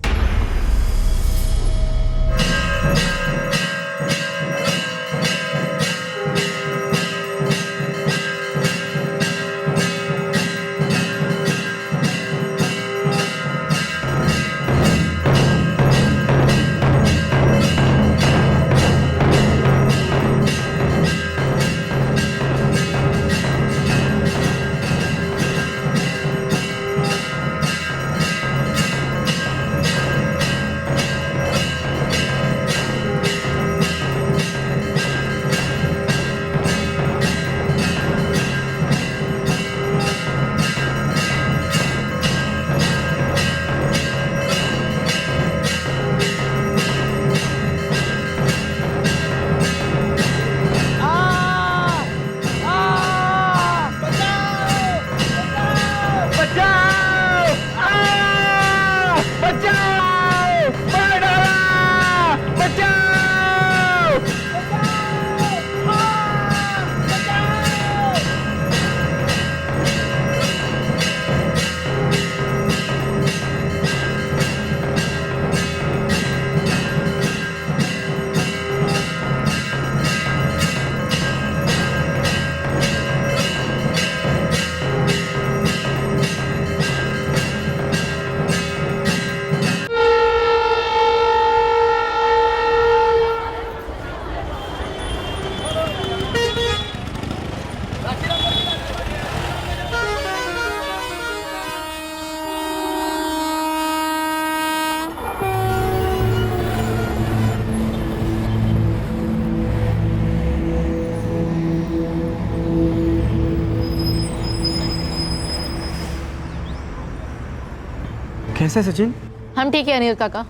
कैसे सचिन? हम ठीक है अनिल काका,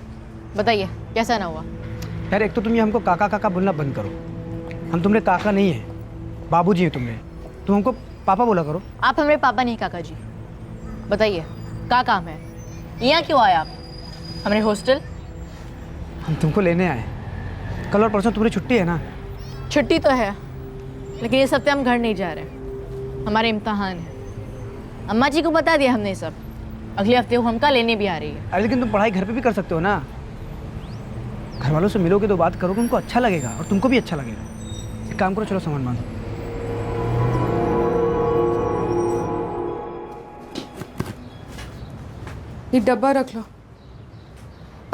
बताइए कैसा ना हुआ? यार एक तो तुम ये हमको काका काका बोलना बंद करो। हम तुम्हारे काका नहीं है, बाबूजी है तुम्हारे। तुम हमको पापा बोला करो। आप हमारे पापा नहीं काका जी। बताइए क्या काम है, यहाँ क्यों आए आप हमारे हॉस्टल? हम तुमको लेने आए। कल और परसों तुम्हारी छुट्टी है ना? छुट्टी तो है, लेकिन इस हफ्ते हम घर नहीं जा रहे, हमारे इम्तहान है। अम्मा जी को बता दिया हमने सब, अगले हफ्ते वो हमका लेने भी आ रही है। अरे लेकिन तुम पढ़ाई घर पे भी कर सकते हो ना। घर वालों से मिलोगे तो बात करोगे, उनको अच्छा लगेगा और तुमको भी अच्छा लगेगा। एक काम करो, चलो सामान बांधो। ये डब्बा रख लो।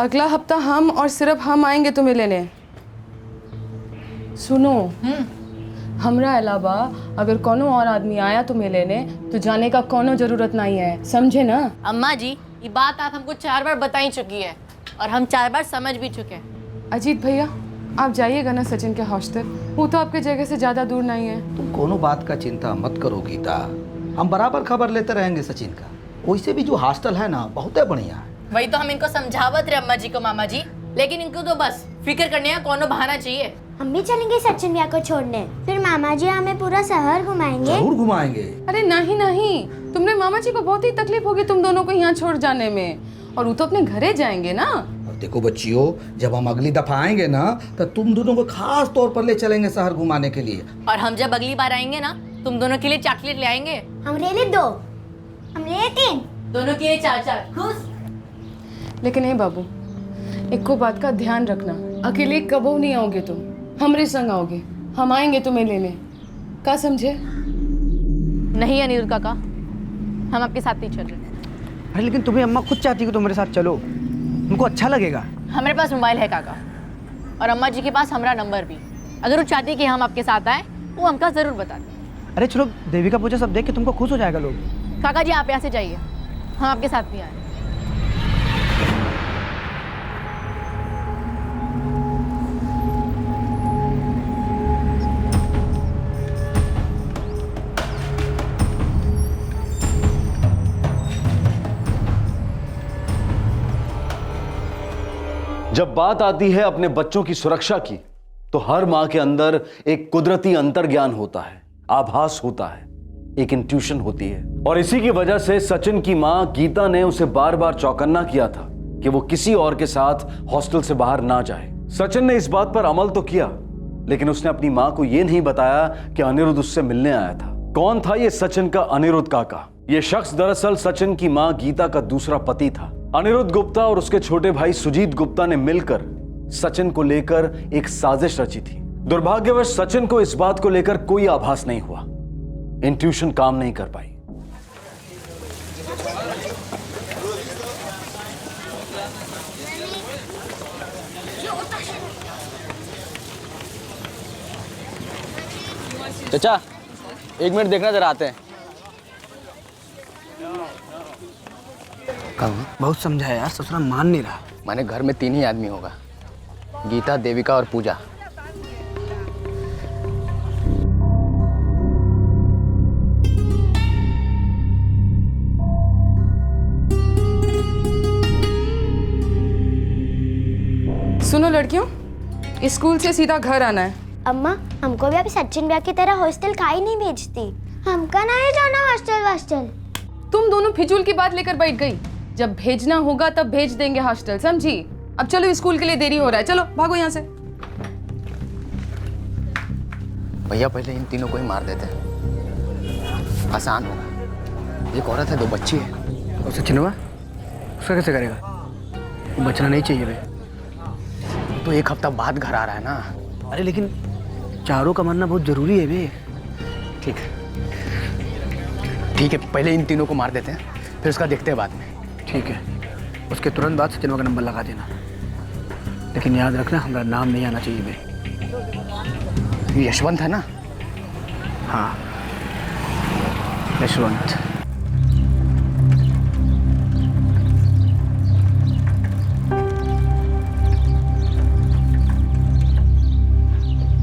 अगला हफ्ता हम और सिर्फ हम आएंगे तुम्हें लेने। सुनो, हमरा अलावा अगर कोनो और आदमी आया तुम्हें लेने तो जाने का कोनो जरूरत नहीं है, समझे ना? अम्मा जी ये बात आप हमको 4 बार बता ही चुकी है और हम 4 बार समझ भी चुके हैं। अजीत भैया आप जाइएगा ना सचिन के हॉस्टल, वो तो आपके जगह से ज़्यादा दूर नहीं है। तुम कोनो बात का चिंता मत करो गीता, हम बराबर खबर लेते रहेंगे सचिन का। वैसे भी जो हॉस्टल है ना बहुत बढ़िया है। वही तो हम इनको समझावत रहे अम्मा जी को मामा जी, लेकिन इनको तो बस फिक्र करने का कोनो बहाना चाहिए। हम भी चलेंगे सचिन भैया को छोड़ने, फिर मामा जी हमें पूरा शहर घुमाएंगे। जरूर घुमाएंगे। अरे नहीं नहीं, तुमने मामा जी को बहुत ही तकलीफ होगी तुम दोनों को यहाँ छोड़ जाने में, और वो तो अपने घरे जाएंगे ना। और देखो बच्चियों, जब हम अगली दफा आएंगे ना तो तुम दोनों को खास तौर पर ले चलेंगे शहर घुमाने के लिए। और हम जब अगली बार आएंगे ना तुम दोनों के लिए चॉकलेट ले आएंगे। हम ले 2, हम ले 3, दोनों के लिए 4 खुश। लेकिन ए बाबू, एक को बात का ध्यान रखना, अकेले कबो नहीं आओगे तुम, हमरे संग आओगे, हम आएंगे तुम्हें लेने, का समझे? नहीं अनिरुद्ध काका, हम आपके साथ नहीं चल रहे। अरे लेकिन तुम्हें अम्मा खुद चाहती है कि तुम मेरे साथ चलो, उनको अच्छा लगेगा। हमारे पास मोबाइल है काका, और अम्मा जी के पास हमारा नंबर भी। अगर वो चाहती है कि हम आपके साथ आए वो हमका जरूर बता दें। अरे चलो, देवी का पूजा सब देख के तुमको खुश हो जाएगा लोग। काका जी आप यहाँ से जाइए, हम आपके साथ भी आए। जब बात आती है अपने बच्चों की सुरक्षा की, तो हर मां के अंदर एक कुदरती अंतर्ज्ञान होता है, आभास होता है, एक इंट्यूशन होती है। और इसी की वजह से सचिन की मां गीता ने उसे बार बार चौकन्ना किया था कि वो किसी और के साथ हॉस्टल से बाहर ना जाए। सचिन ने इस बात पर अमल तो किया, लेकिन उसने अपनी मां को यह नहीं बताया कि अनिरुद्ध उससे मिलने आया था। कौन था ये सचिन का अनिरुद्ध काका? ये शख्स दरअसल सचिन की मां गीता का दूसरा पति था। अनिरुद्ध गुप्ता और उसके छोटे भाई सुजीत गुप्ता ने मिलकर सचिन को लेकर एक साजिश रची थी। दुर्भाग्यवश सचिन को इस बात को लेकर कोई आभास नहीं हुआ, इंट्यूशन काम नहीं कर पाई। चाचा 1 मिनट देखना, जरा आते हैं। बहुत समझाया यार, ससुरा मान नहीं रहा। माने घर में 3 ही आदमी होगा, गीता, देविका और पूजा। सुनो लड़कियों, स्कूल से सीधा घर आना है। अम्मा हमको भी अभी सचिन भैया की तरह हॉस्टल काहे नहीं भेजती? हमका नहीं जाना हॉस्टल। तुम दोनों फिजूल की बात लेकर बैठ गई। जब भेजना होगा तब भेज देंगे हॉस्टल, समझी? अब चलो, स्कूल के लिए देरी हो रहा है, चलो भागो यहाँ से। भैया पहले इन तीनों को ही मार देते हैं, आसान होगा। एक औरत है, 2 बच्ची है। और सचिनवा उसका कैसे करेगा? वो बचना नहीं चाहिए बे। तो 1 हफ्ता बाद घर आ रहा है ना। अरे लेकिन चारों का मरना बहुत जरूरी है बे। ठीक है, पहले इन तीनों को मार देते हैं, फिर उसका देखते हैं बाद में। ठीक है, उसके तुरंत बाद सचिनवा का नंबर लगा देना, लेकिन याद रखना हमारा नाम नहीं आना चाहिए बे। यशवंत है ना? हाँ, यशवंत।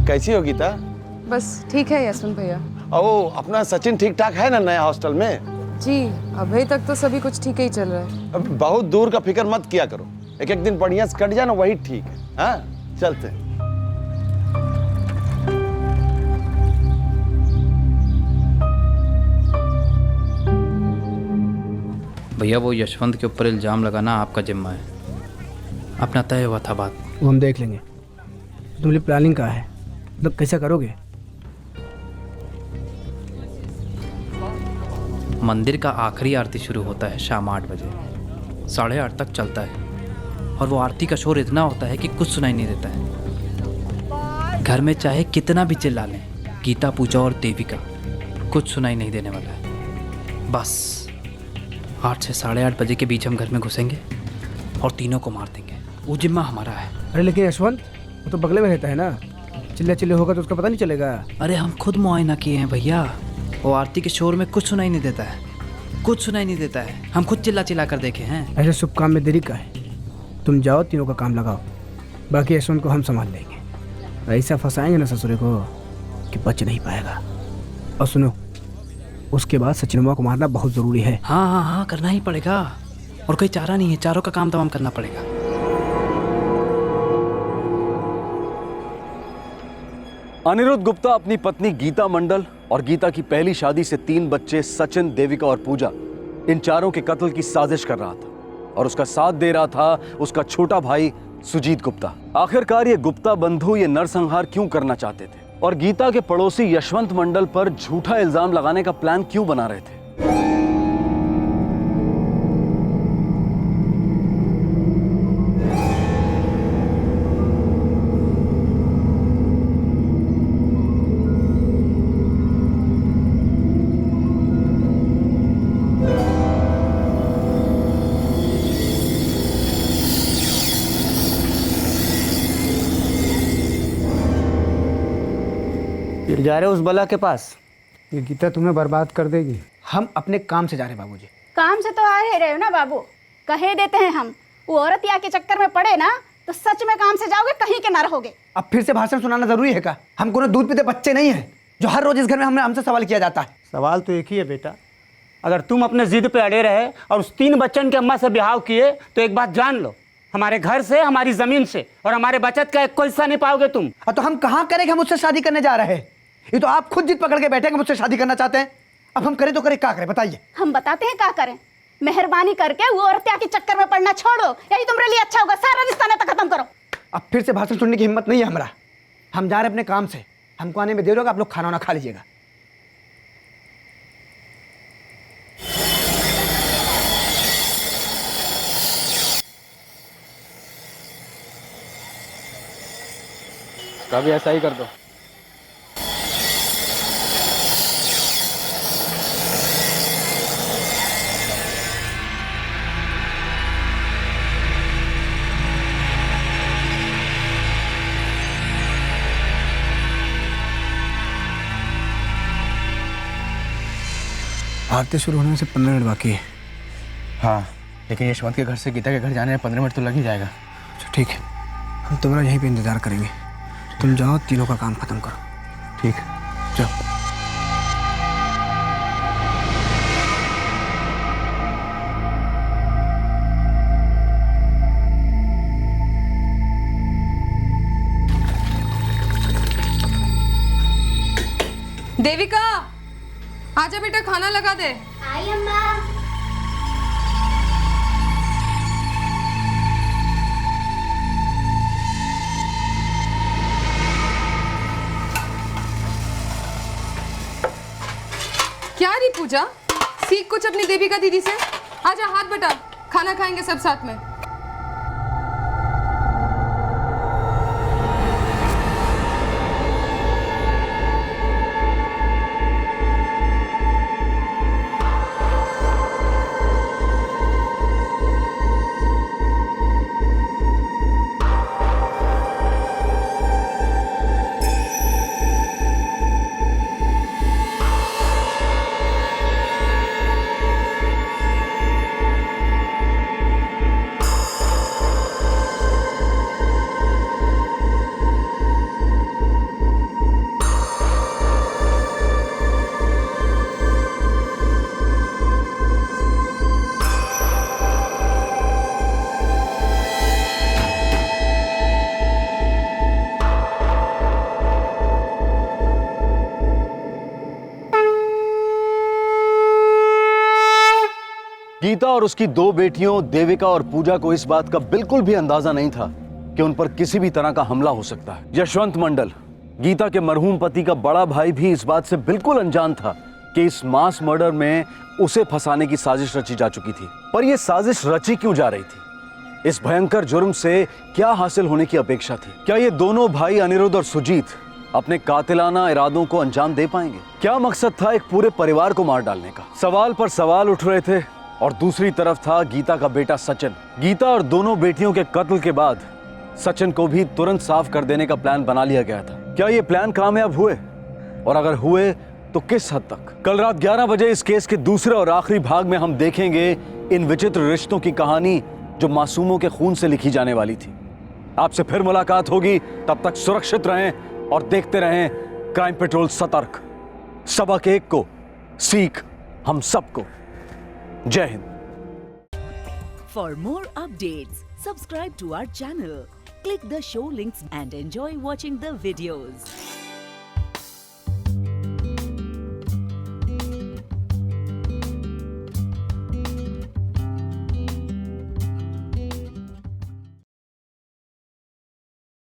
कैसी हो गीता? बस ठीक है यशवंत भैया। ओ, अपना सचिन ठीक ठाक है ना नया हॉस्टल में? जी अभी तक तो सभी कुछ ठीक ही चल रहा है। अब बहुत दूर का फिक्र मत किया करो, एक एक दिन बढ़िया से कट जाए ना, वही ठीक है। हाँ चलते हैं। भैया वो यशवंत के ऊपर इल्ज़ाम लगाना आपका जिम्मा है, अपना तय हुआ था बात। वो हम देख लेंगे। तुम्हारी प्लानिंग क्या है, मतलब कैसा करोगे? मंदिर का आखिरी आरती शुरू होता है शाम 8 बजे, 8:30 तक चलता है और वो आरती का शोर इतना होता है कि कुछ सुनाई नहीं देता है। घर में चाहे कितना भी चिल्ला लें, गीता पूजा और देवी का कुछ सुनाई नहीं देने वाला है। बस 8 से 8:30 बजे के बीच हम घर में घुसेंगे और तीनों को मार देंगे। वो जिम्मा हमारा है। अरे लेकिन यशवंत वो तो बगले में रहता है ना, चिल्ला चिल्ले होगा तो उसका पता नहीं चलेगा। अरे हम खुद मुआयना किए हैं भैया, वो आरती के शोर में कुछ सुनाई नहीं देता है, कुछ सुनाई नहीं देता है। हम खुद चिल्ला चिल्ला कर देखे हैं। ऐसे शुभ काम में देरी का है, तुम जाओ तीनों का काम लगाओ, बाकी यशवंत को हम संभाल लेंगे। ऐसा फंसाएंगे ना ससुरे को कि बच नहीं पाएगा। और सुनो, उसके बाद सचिनुमा को मारना बहुत ज़रूरी है। हाँ हाँ हाँ करना ही पड़ेगा, और कोई चारा नहीं है, चारों का काम तमाम करना पड़ेगा। अनिरुद्ध गुप्ता अपनी पत्नी गीता मंडल और गीता की पहली शादी से 3 बच्चे सचिन, देविका और पूजा, इन चारों के कत्ल की साजिश कर रहा था और उसका साथ दे रहा था उसका छोटा भाई सुजीत गुप्ता। आखिरकार ये गुप्ता बंधु ये नरसंहार क्यों करना चाहते थे और गीता के पड़ोसी यशवंत मंडल पर झूठा इल्जाम लगाने का प्लान क्यों बना रहे थे? फिर जा रहे हो उस बला के पास? ये गीता तुम्हें बर्बाद कर देगी। हम अपने काम से जा रहे बाबूजी। काम से तो आ ही रहे हो ना बाबू, कहे देते हैं हम। वो औरत या के चक्कर में पड़े ना तो सच में काम से जाओगे, कहीं के ना रहोगे। अब फिर से भाषण सुनाना जरूरी है क्या? हम कोनो दूध पीते बच्चे नहीं हैं जो हर रोज इस घर में हमसे सवाल किया जाता है। सवाल तो एक ही है बेटा, अगर तुम अपने जिद पे अड़े रहे और उस 3 बच्चन के अम्मा से ब्याह किए तो एक बात जान लो, हमारे घर से, हमारी जमीन से और हमारे बचत का एक कोई हिस्सा नहीं पाओगे तुम। तो हम कहाँ करें कि हम मुझसे शादी करने जा रहे हैं? ये तो आप खुद जिद पकड़ के बैठे कि मुझसे शादी करना चाहते हैं। अब हम करें तो करें, क्या करें बताइए? हम बताते हैं क्या करें। मेहरबानी करके वो औरत या के चक्कर में पड़ना छोड़ो, यही तुम्हारे लिए अच्छा होगा। सारा रिश्ता नाता खत्म करो। अब फिर से भाषण सुनने की हिम्मत नहीं है हमारा। हम जा रहे हैं अपने काम से, हमको आने में देर होगा, आप लोग खाना वाना खा लीजिएगा। कभी ऐसा ही कर दो। आरती शुरू होने से 15 मिनट बाकी है। हाँ, लेकिन यशवंत के घर से गीता के घर जाने में 15 मिनट तो लग ही जाएगा। अच्छा ठीक है, हम तुम्हारा यहीं पे इंतजार करेंगे। तुम जाओ, तीनों का काम खत्म करो। ठीक है, जाओ। देविका, आजा बेटा, खाना लगा दे। आई अम्मा। क्या रही पूजा, सीख कुछ अपनी देविका दीदी से। आजा, हाथ बटा, खाना खाएंगे सब साथ में। गीता और उसकी 2 बेटियों देविका और पूजा को इस बात का बिल्कुल भी अंदाजा नहीं था कि उन पर किसी भी तरह का हमला हो सकता है। यशवंत मंडल, गीता के मरहूम पति का बड़ा भाई, भी इस बात से बिल्कुल अनजान था कि इस मास मर्डर में उसे फंसाने की साजिश रची जा चुकी थी। पर यह साजिश रची क्यों जा रही थी? इस भयंकर जुर्म से क्या हासिल होने की अपेक्षा थी? क्या ये दोनों भाई अनिरुद्ध और सुजीत अपने कातिलाना इरादों को अंजाम दे पाएंगे? क्या मकसद था एक पूरे परिवार को मार डालने का? सवाल पर सवाल उठ रहे थे। और दूसरी तरफ था गीता का बेटा सचिन। गीता और दोनों बेटियों के कत्ल के बाद सचिन को भी तुरंत साफ कर देने का प्लान बना लिया गया था। क्या ये प्लान कामयाब हुए? और अगर हुए तो किस हद तक? कल रात 11 बजे इस केस के दूसरे और आखिरी भाग में हम देखेंगे इन विचित्र रिश्तों की कहानी जो मासूमों के खून से लिखी जाने वाली थी। आपसे फिर मुलाकात होगी, तब तक सुरक्षित रहें और देखते रहें क्राइम पेट्रोल सतर्क। सबक एक को, सीख हम सबको। जय Hind. For more updates, subscribe to our channel, click the show links and enjoy watching the videos.